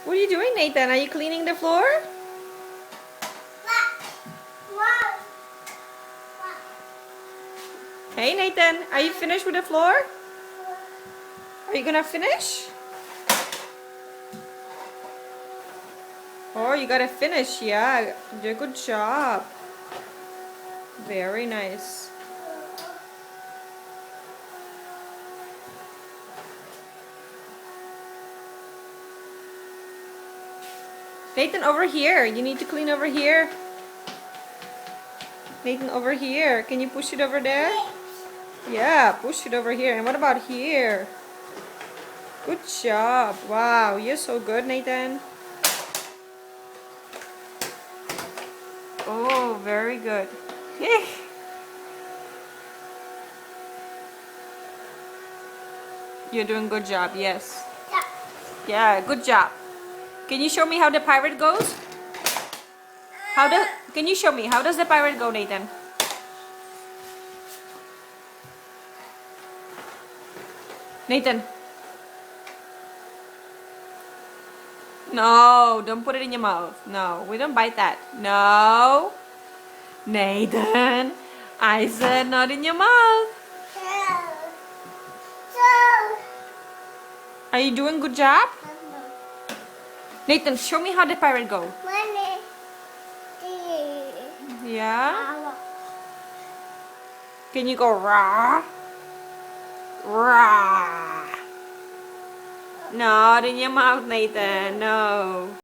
What are you doing, Nathan? Are you cleaning the floor? Hey, Nathan, are you finished with the floor? Are you gonna finish? Oh, you gotta finish, yeah. Good job. Very nice. Nathan, over here. You need to clean over here. Nathan, over here. Can you push it over there? Yeah, push it over here. And what about here? Good job. Wow, you're so good, Nathan. Oh, very good. You're doing good job, yes. Yeah, good job. Can you show me how the pirate goes? Can you show me how does the pirate go, Nathan? Nathan. No, don't put it in your mouth. No, we don't bite that. No. Nathan, I said not in your mouth. Are you doing good job? Nathan, show me how the pirate go. Yeah? Can you go rah? Rah. Not in your mouth, Nathan. No.